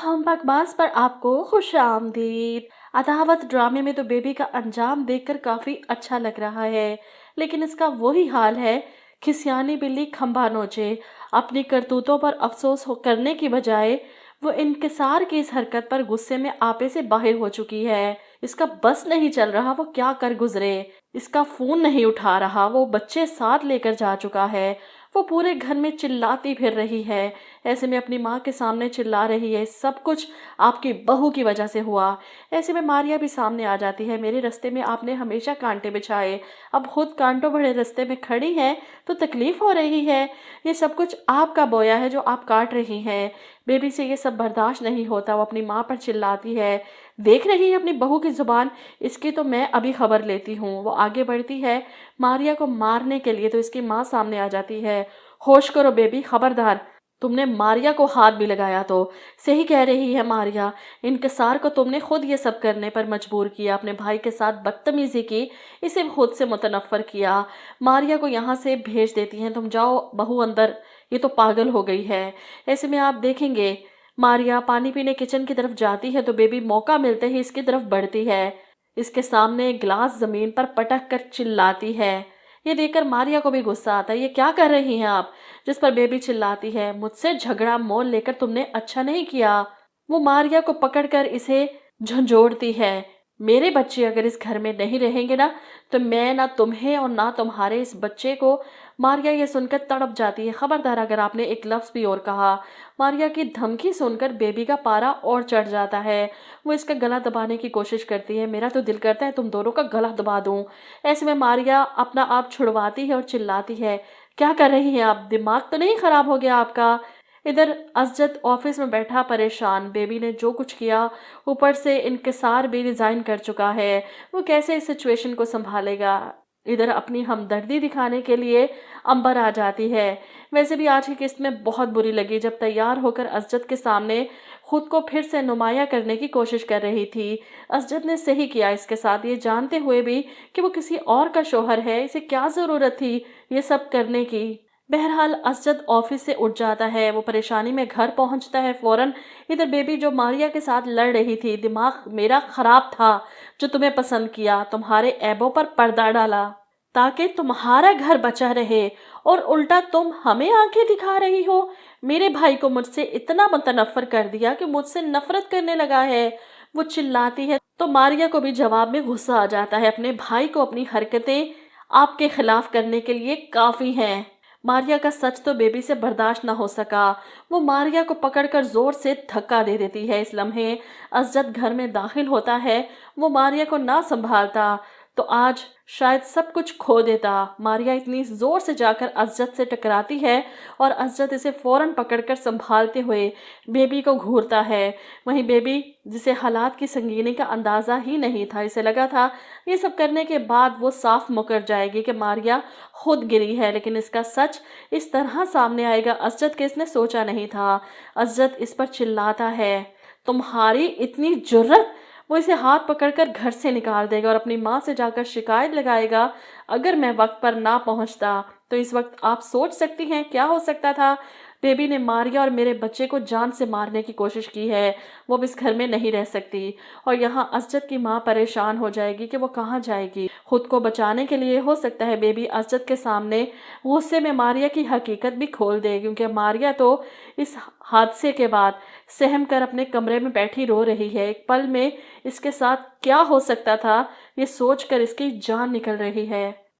हम बकवास पर आपको खुशामदीद। अदावत ड्रामे में तो बेबी का अंजाम देखकर काफ़ी अच्छा लग रहा है, लेकिन इसका वही हाल है। खिसियानी बिल्ली खंभा नोचे। अपनी करतूतों पर अफसोस करने की बजाय वो इंकिसार की इस हरकत पर गुस्से में आपे से बाहर हो चुकी है। इसका बस नहीं चल रहा वो क्या कर गुजरे। इसका फ़ोन नहीं उठा रहा, वो बच्चे साथ लेकर जा चुका है। वो पूरे घर में चिल्लाती फिर रही है। ऐसे में अपनी माँ के सामने चिल्ला रही है, सब कुछ आपकी बहू की वजह से हुआ। ऐसे में मारिया भी सामने आ जाती है, मेरे रास्ते में आपने हमेशा कांटे बिछाए, अब खुद कांटों भरे रास्ते में खड़ी है तो तकलीफ हो रही है। ये सब कुछ आपका बोया है जो आप काट रही हैं। बेबी से ये सब बर्दाश्त नहीं होता, वो अपनी माँ पर चिल्लाती है। देख रही है अपनी बहू की जुबान, इसकी तो मैं अभी खबर लेती हूँ। वो आगे बढ़ती है मारिया को मारने के लिए, तो इसकी माँ सामने आ जाती है। होश करो बेबी, खबरदार, तुमने मारिया को हाथ भी लगाया तो। सही कह रही है मारिया, इनकिसार को तुमने खुद ये सब करने पर मजबूर किया, अपने भाई के साथ बदतमीजी की, इसे खुद से मुतनफ़र किया। मारिया को यहाँ से भेज देती हैं, तुम जाओ बहू अंदर, ये तो पागल हो गई है। ऐसे में आप देखेंगे मारिया पानी पीने किचन की तरफ जाती है तो बेबी मौका मिलते ही इसकी तरफ बढ़ती है। इसके सामने एक गिलास ज़मीन पर पटक कर चिल्लाती है। ये देखकर मारिया को भी गुस्सा आता है, ये क्या कर रही हैं आप। जिस पर बेबी चिल्लाती है, मुझसे झगड़ा मोल लेकर तुमने अच्छा नहीं किया। वो मारिया को पकड़कर इसे झंझोड़ती है। मेरे बच्चे अगर इस घर में नहीं रहेंगे ना, तो मैं ना तुम्हें और ना तुम्हारे इस बच्चे को। मारिया ये सुनकर तड़प जाती है, खबरदार अगर आपने एक लफ्ज़ भी और कहा। मारिया की धमकी सुनकर बेबी का पारा और चढ़ जाता है। वो इसका गला दबाने की कोशिश करती है, मेरा तो दिल करता है तुम दोनों का गला दबा दूं। ऐसे में मारिया अपना आप छुड़वाती है और चिल्लाती है, क्या कर रही हैं आप, दिमाग तो नहीं खराब हो गया आपका। इधर असजद ऑफिस में बैठा परेशान, बेबी ने जो कुछ किया, ऊपर से इनकिसार भी रिजाइन कर चुका है, वो कैसे इस सिचुएशन को संभालेगा। इधर अपनी हमदर्दी दिखाने के लिए अंबर आ जाती है। वैसे भी आज की किस्त में बहुत बुरी लगी जब तैयार होकर असजद के सामने खुद को फिर से नुमाया करने की कोशिश कर रही थी। असजद ने सही किया इसके साथ, ये जानते हुए भी कि वो किसी और का शौहर है, इसे क्या ज़रूरत थी ये सब करने की। बहरहाल असजद ऑफिस से उठ जाता है, वो परेशानी में घर पहुंचता है फौरन। इधर बेबी जो मारिया के साथ लड़ रही थी, दिमाग मेरा खराब था जो तुम्हें पसंद किया, तुम्हारे ऐबों पर पर्दा डाला ताकि तुम्हारा घर बचा रहे, और उल्टा तुम हमें आंखें दिखा रही हो। मेरे भाई को मुझसे इतना मुतनफ़र कर दिया कि मुझसे नफरत करने लगा है। वो चिल्लाती है तो मारिया को भी जवाब में गुस्सा आ जाता है, अपने भाई को अपनी हरकतें आपके खिलाफ करने के लिए काफ़ी हैं। मारिया का सच तो बेबी से बर्दाश्त ना हो सका। वो मारिया को पकड़कर जोर से धक्का दे देती है। इस लम्हे असजद घर में दाखिल होता है। वो मारिया को ना संभालता तो आज शायद सब कुछ खो देता। मारिया इतनी जोर से जाकर असजद से टकराती है और असजद इसे फौरन पकड़कर संभालते हुए बेबी को घूरता है। वहीं बेबी, जिसे हालात की संगीनी का अंदाज़ा ही नहीं था, इसे लगा था ये सब करने के बाद वो साफ मुकर जाएगी कि मारिया खुद गिरी है, लेकिन इसका सच इस तरह सामने आएगा असजद के इसने सोचा नहीं था। असजद इस पर चिल्लाता है, तुम्हारी इतनी जुर्रत। वो इसे हाथ पकड़कर घर से निकाल देगा और अपनी माँ से जाकर शिकायत लगाएगा, अगर मैं वक्त पर ना पहुँचता तो इस वक्त आप सोच सकती हैं क्या हो सकता था। बेबी ने मारिया और मेरे बच्चे को जान से मारने की कोशिश की है, वो अब इस घर में नहीं रह सकती। और यहाँ असजद की माँ परेशान हो जाएगी कि वो कहाँ जाएगी। खुद को बचाने के लिए हो सकता है बेबी असजद के सामने गुस्से में मारिया की हकीकत भी खोल दे, क्योंकि मारिया तो इस हादसे के बाद सहम कर अपने कमरे में बैठी रो रही है। एक पल में इसके साथ क्या हो सकता था ये सोचकर इसकी जान निकल रही है।